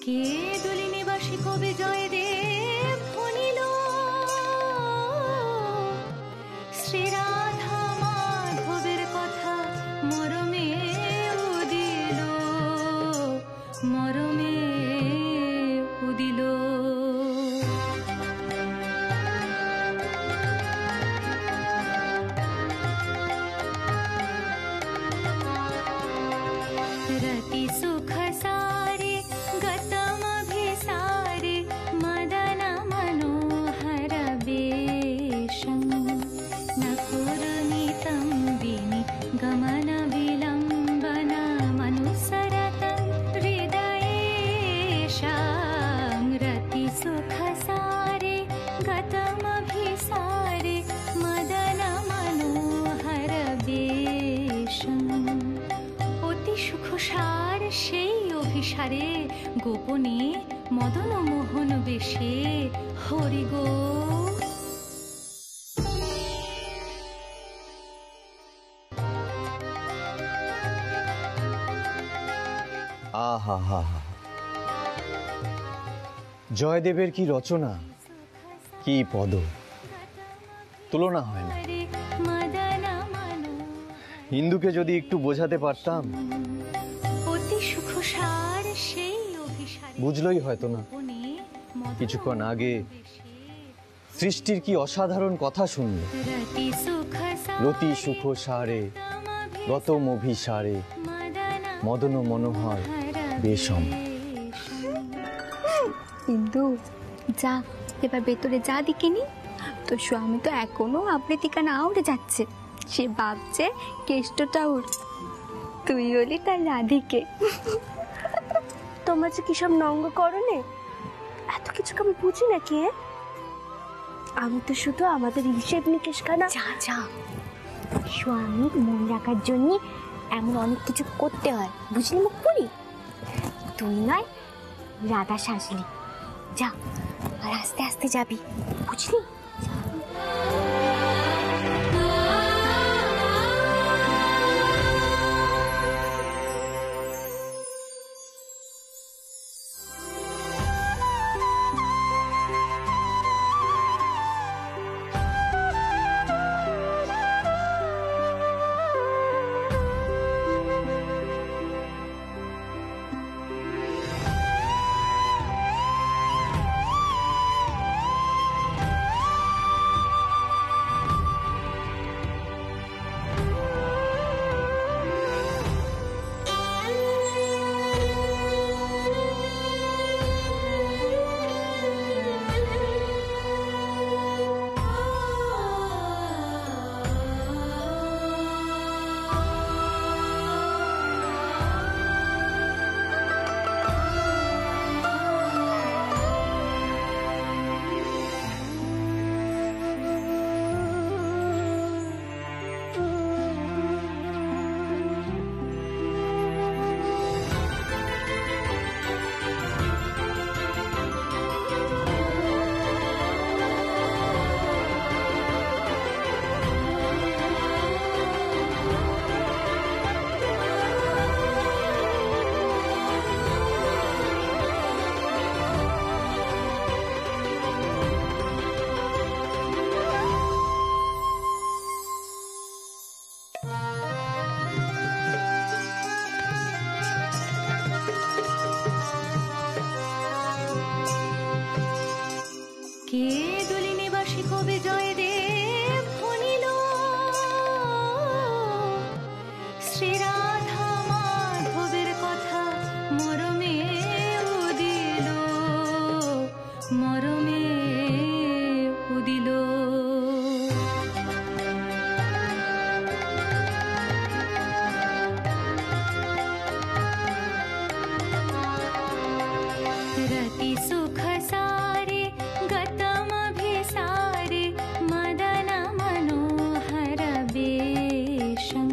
কে দুলিনিবাসী কবি জয়দেব ভনিল, শ্রীরাধা মাধবের কথা মরমে উদিল, মরমে উদিল। रति सुख सारे गतमभिसारे मदन मनोहर वेशं न कुरुनितं विनि गमन विलम्बन मनुसरतं हृदयेशं। रति सुख सारे गतमभिसारे मदन मनोहर वेशं। সুখসার সেই অভিসারে গোপনে মদন মোহন বেশে হরি গো। আহা হা হা, জয়দেবের কি রচনা, কি পদ, তুলনা হয় না। হিন্দুকে যদি একটু বোঝাতে পারতাম, বুঝলই হয়তো না। কিছুক্ষণ আগে সৃষ্টির কি অসাধারণ কথা শুনল। রতি সুখ সারে গতম অভিসারে মদন মনোহর বেশম। কিন্তু যা, এবার ভেতরে যা দিকেনি। তো স্বামী তো এখনো আবৃত্তিকা না উড়ে যাচ্ছে, সে ভাবছে কেষ্টটা উড়, তুই হলি তার রাধিকে। তোমরা যে কিসব নঙ্গ করো নে, এত কিছু আমি বুঝি নাকি? আমি তো শুধু আমাদের হিসেব নিকেশ খানা। যা যা, স্বামীর মন রাখার জন্য এমন অনেক কিছু করতে হয়, বুঝলি মুখ পুরি? তুই নয় রাধা সাজলি, যা আর আস্তে আস্তে যাবি, বুঝলি? কে দুলিনিবাসী কবি জয়দেব ভনিল, শ্রীরাধা মাধবের কথা মরমে উদিল, মরমে উদিল। रति सुख सारे गतमभिसारे मदन मनोहर वेशं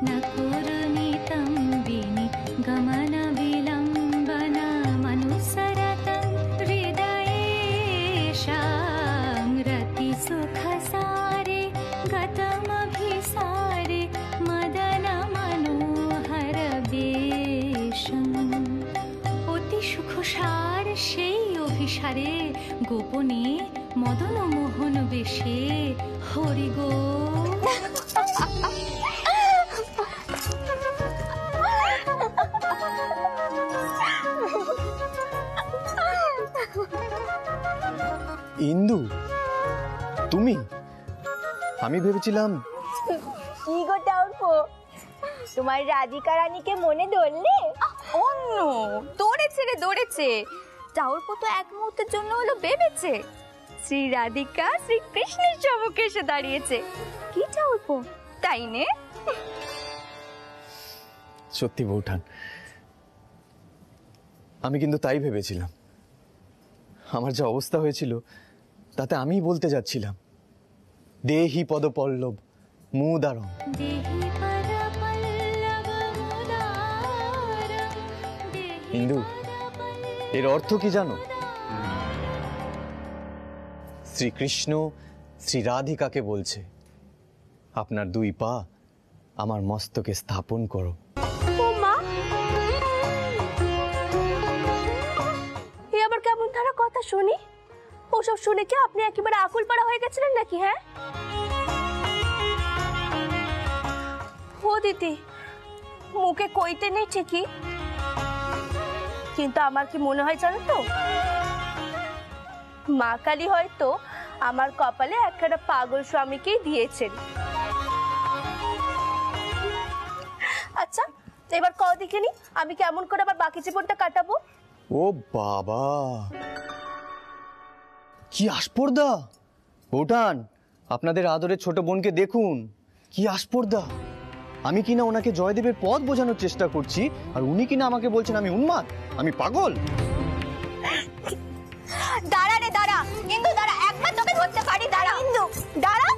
न कुरुनितं विनि गमन विलम्बन मनुसरतं हृदयेशं। रति सुख सारे गतमभिसारे मदन मनोहर वेशं। অতি সুখ সুখসার সেই অভিসারে গোপনে মদন মোহন বেশে হরি গো। ইন্দু, তুমি? আমি ভেবেছিলাম। কি গো টাউরপো, তোমার রাধিকা রানীকে মনে ধরলে? অন্য দৌড়েছে রে দৌড়েছে। টাউরপো তো এক মুহূর্তের জন্য হলো ভেবেছে শ্রী রাধিকা শ্রীকৃষ্ণের চমকে এসে দাঁড়িয়েছে। কি টাউরপো, তাই নে? সত্যি বৌঠান, আমি কিন্তু তাই ভেবেছিলাম। আমার যা অবস্থা হয়েছিল তাতে আমিই বলতে যাচ্ছিলাম, দেহি পদপল্লব মুদারম। ইন্দু, এর অর্থ কি জানো? শ্রীকৃষ্ণ শ্রী রাধিকাকে বলছে, আপনার দুই পা আমার মস্তকে স্থাপন করো। ও মা, এ আবার কেমন ধারা কথা শুনি? ওসব শুনে কি আপনি একেবারে আকুল পাড়া হয়ে গেছিলেন নাকি? হ্যাঁ ও দিদি, মুখে কইতে নেই ঠিকই, কিন্তু আমার কি মনে হয় জানো তো, মা কালী হয়তো আমার কপালে একটা পাগল স্বামীকেই দিয়েছেন। আচ্ছা, এবার কও দেখিনি আমি কেমন করে আবার বাকি জীবনটা কাটাবো? ও বাবা, কি আস্পর্ধা! বৌঠান, আপনাদের আদরের ছোট বোনকে দেখুন, কি আস্পর্ধা! আমি কিনা ওনাকে জয়দেবের পথ বোঝানোর চেষ্টা করছি, আর উনি কিনা আমাকে বলছেন আমি উন্মাদ, আমি পাগল। দাঁড়া রে দাঁড়া, ইন্দু দাঁড়া, একবার তোকে ধরতে পারি, দাঁড়া ইন্দু দাঁড়া।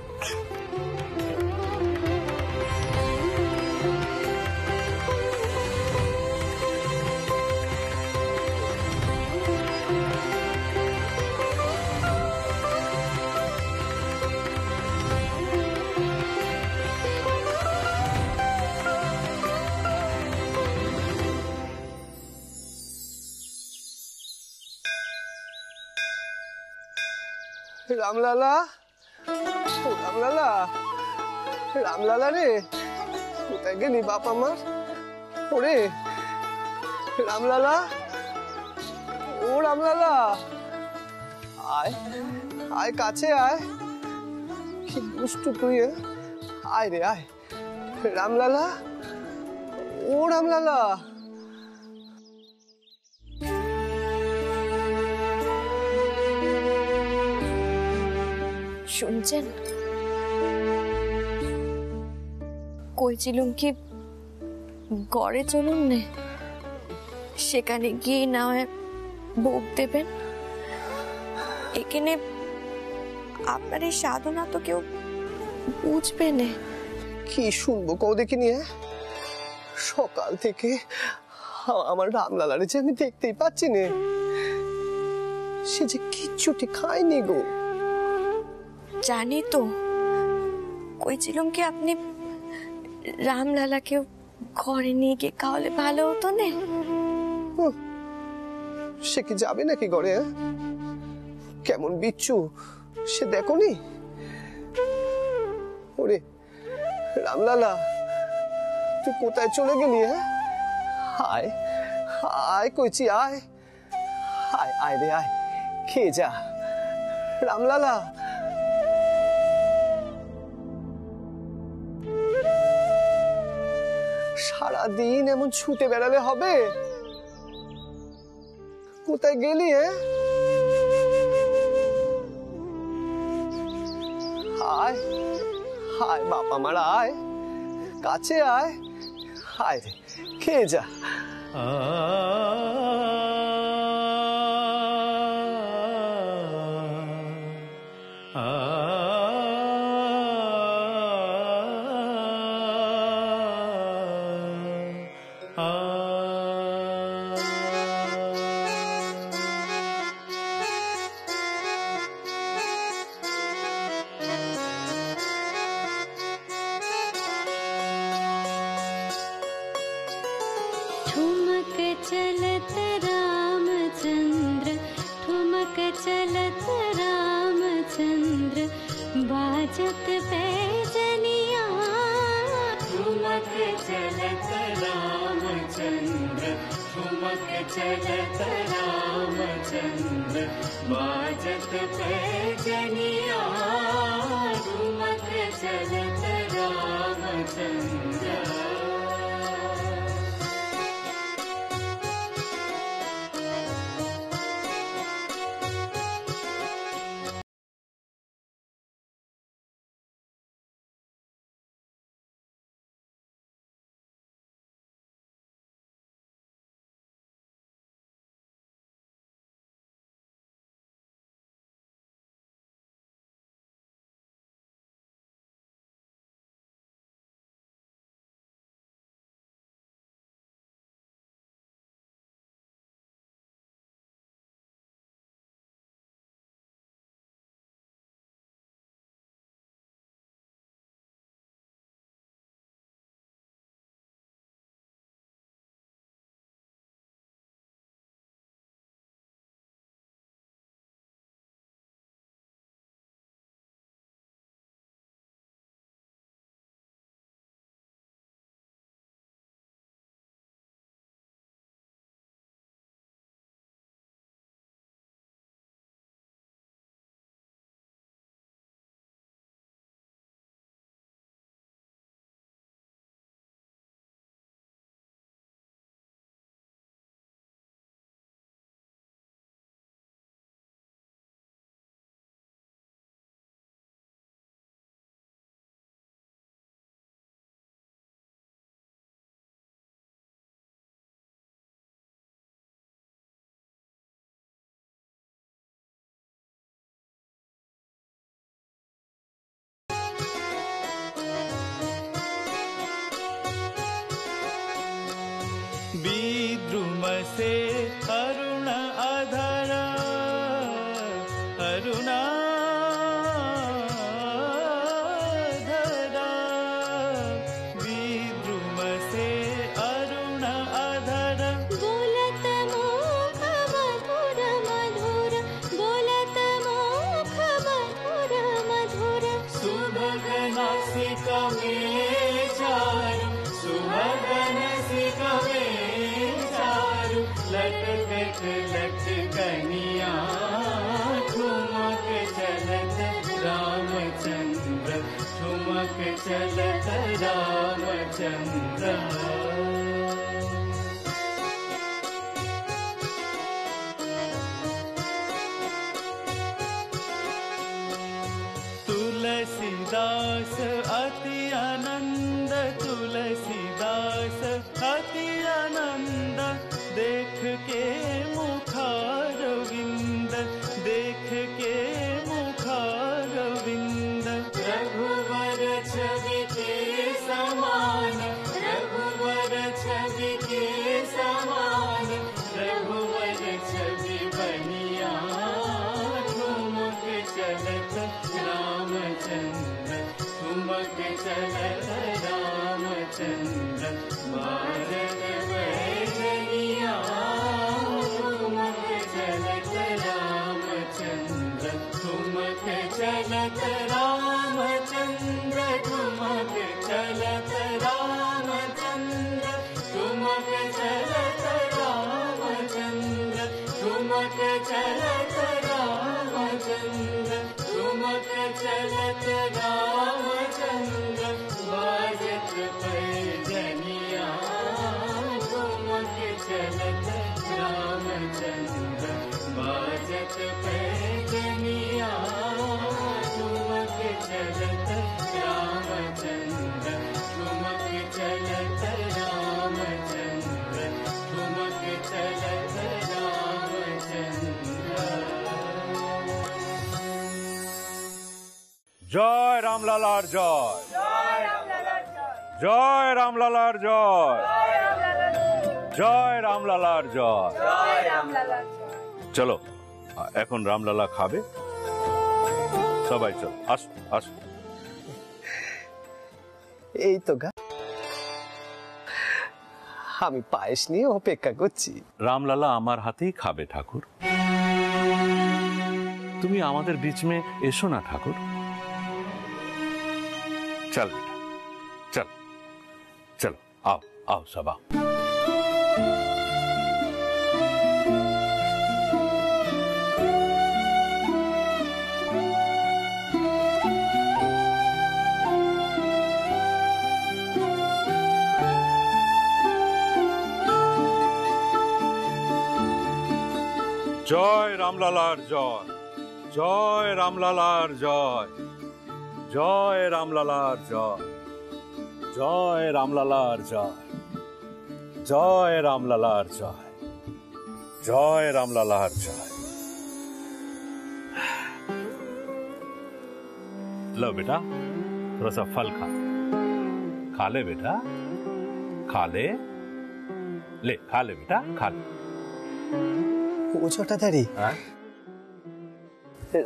রামলালা, ও রামলালা, রামলালা রে, কোথায় গেলি বাপ আমার? ওরে রামলালা, ও রামলালা, আয় আয়, কাছে আয়। কি দুষ্টু তুই, আয় রে আয়। রামলালা, ও রামলালা। শুনছেন? কইছিলুম কি গড়ে চলুন নে, সেখানে গিয়ে না হয় ভোগ দেবেন। এখানে আপনার এই সাধনা তো কেউ বুঝবে না। কি শুনবো কও দেখিনি? সকাল থেকে আমার রামলালারে যে আমি দেখতেই পাচ্ছি না, সে যে কিচ্ছুটি খায়নি গো। জানি তো, কইছিলুম কি আপনি রামলালাকেও ঘরে নিয়ে গিয়ে খাওয়ালে ভালো হতো না? সে কি যাবে নাকি ঘরে? কেমন বিচ্ছু সে, দেখোনি? ওরে রামলালা, তুই কোথায় চলে গেলি? আয় আয় কইছি, আয় আয়, আয় রে আয়, খেয়ে যা। রামলালা, সারাদিন এমন ছুটে বেড়ালে হবে? কোথায় গেলি? আয় আয় বাপ আমার, আয় কাছে আয়, আয় রে খেয়ে যা। ठुमक चलते बाजत पैजनिया ठुमक चलत रामचंद्र, ठुमक चलत रामचंद्र, बाजत पैजनिया ठुमक चलत रामचंद्र। विद्रुम से अरुण अधर, अरुणाधरा, विद्रुम से अरुण अधर, बोलत मुख मधुर मधुर, बोलत मुख मधुर मधुर, सुभग नासिका में चारु, सुभग नासिका में चारु, लटकत लटकनिया ठुमक चलत रामचंद्र, ठुमक चलत रामचंद्र। तुलसीदास अति आनंद, तुलसीदास अति आनंद, देख के मुखारविंद, देख के मुखारविंद, रघुवर छवि के समान, रघुवर छवि के समान, रघुवर छवि बनिया ठुमक चलत रामचंद्र, ठुमक चलत रामचंद्र, बाजत पैजनिया ठुमक चलत रामचंद्र, ठुमक चलत रामचंद्र, ठुमक चलत रामचंद्र, ठुमक चलत रामचंद्र, ठुमक चलत रामचंद्र, ठुमक चलत रामचंद्र, बाजत पैजनिया ठुमक चलत रामचंद्र, बाजत पैजनिया ठुमक चलत रामचंद्र, ठुमक चलत रामचंद्र, ठुमक चलत रामचंद्र। जय रामलालार जय, जय रामलालार जय, जय रामलालार जय। চলো এখন রামলালা খাবে, সবাই চল, আসো আসো। এই তো গা, আমি পায়েস নিয়ে অপেক্ষা করছি। রামলালা আমার হাতেই খাবে ঠাকুর, তুমি আমাদের बीच में এসো না ঠাকুর। चल बेटा चल, चलो आओ आओ सब आओ। জয় রামলালার জয়, জয় রামলালার জয়, জয় রামলালার জয়, জয় রামলালার জয়, জয় রামলালার জয়, জয় রাमलालार जय। लो बेटा थोड़ा सा फल खा ले बेटा, खा ले, ले खा ले बेटा, खा ले। ও ছোটাদারি,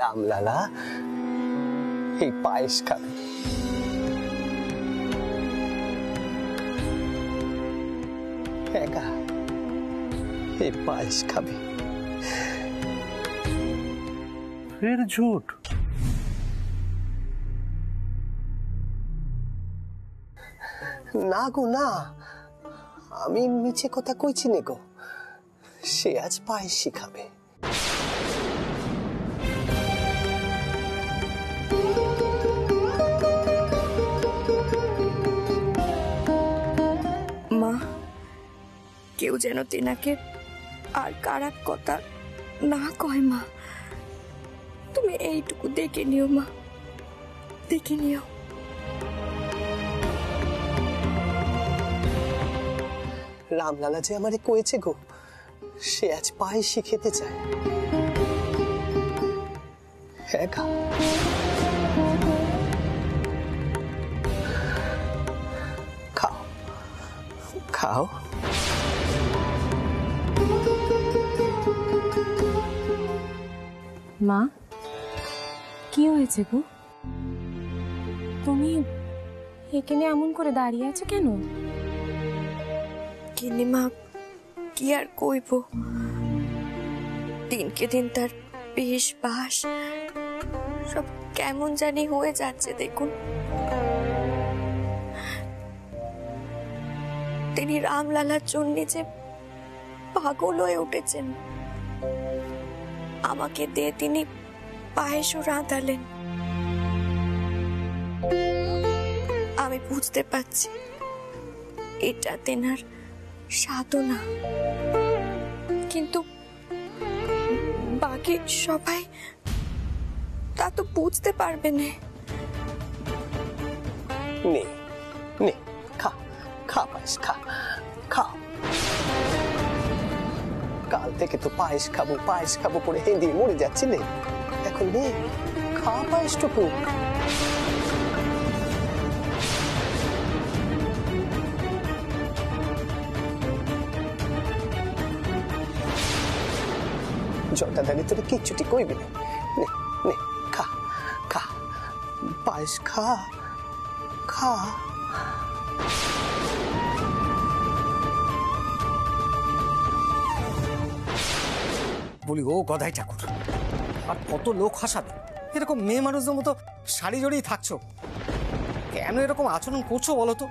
রামলালা এই পায়েস খাবে। একা এই পায়েস খাবে। फिर झूठ? না গো না, আমি মিছে কথা কইছি নে গো, সে আজ পায়েসই খাবে। মা, কেউ যেন তেনাকে আর খারাপ কথা না কয় মা, তুমি এইটুকু দেখে নিও মা, দেখে নিও। রামলালা যে আমারে কয়েছে গো, সে আজ পায়েসই খেতে চায়। হ্যাঁ খাও, খাও খাও। মা, কি হয়েছে গো? তুমি এখানে এমন করে দাঁড়িয়ে আছো কেন? কিনি মা, কি আর কইব, দিনকে দিন তার বেশ বাস সব কেমন জানি হয়ে যাচ্ছে। দেখুন, তিনি রামলালার জন্য যে পাগল হয়ে উঠেছেন। আমাকে দিয়ে তিনি পায়েসও রাঁধালেন। আমি বুঝতে পারছি এটা তেনার সাধনা, কিন্তু বাকি সবাই তা তো বুঝতে পারবে না। নে নে খা, খা পায়েস খা, খাও। কাল থেকে তো পায়েস খাবো করে হেঁদিয়ে মরে যাচ্ছিলে, এখন নে খা পায়েসটুকু। জটাদারি তোরে কিচ্ছুটি কইবি না, নে নে খা খা পায়েস খা খা। বলি ও গদাই ঠাকুর, আর কত লোক হাসাবে? এরকম মেয়ে মানুষদের মতো শাড়ি জড়িয়ে থাকছো, কেন এরকম আচরণ করছো বলো তো?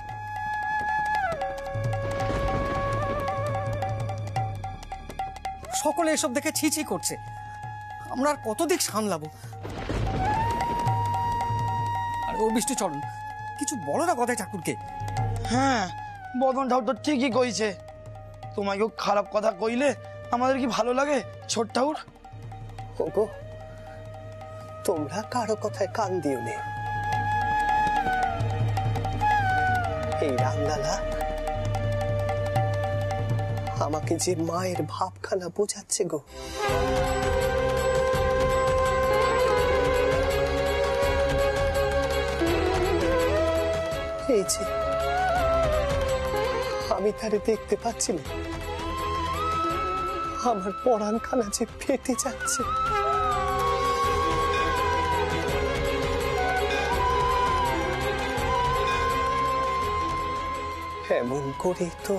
সকলে এসব দেখে ছিছি করছে, আমরা আর কত দিক সামলাবো? আর ও বিষ্ণুচরণ, কিছু বলো না গদাই ঠাকুরকে। হ্যাঁ, বদন ঠাকুর তো ঠিকই কইছে, তোমাকেও খারাপ কথা কইলে আমাদের কি ভালো লাগে? ছোট ঠাকুর, ওগো তোমরা কারো কথায় কান দিও নে। এই রামলালা আমাকে যে মায়ের ভাবখানা বোঝাচ্ছে গো, এই যে আমি তারে দেখতে পাচ্ছি না, আমার পরাণখানা যে ফেটে যাচ্ছে। এমন করেই তো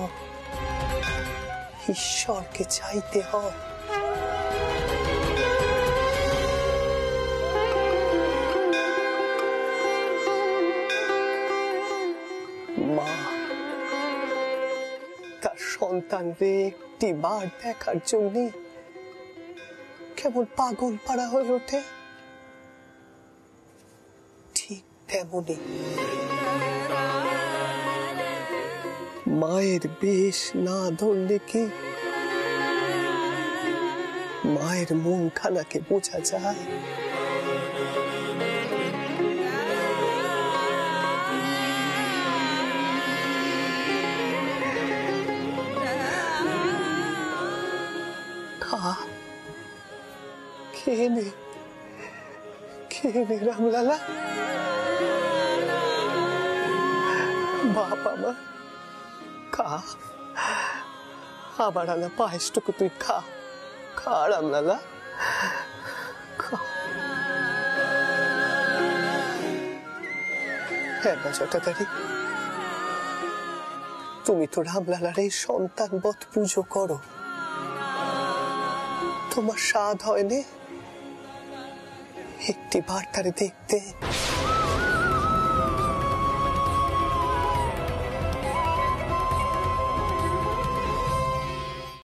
ঈশ্বরকে চাইতে হয়। সন্তান রে একটি বার দেখার জন্য কেমন পাগল পাড়া হয়ে ওঠে, ঠিক তেমনি মায়ের বেশ না ধরলে কি মায়ের মন খানাকে বোঝা যায়? খেয়ে নে রামলালা, বাপ আমার খা, আবার আনা পায়েসটুকু তুই খা, খা রামলালা খা। হ্যাঁ না জটাধারী, তুমি তো রামলালার এই সন্তান বধ পুজো করো, তোমার স্বাদ হয় না একটি বার তারে দেখতে?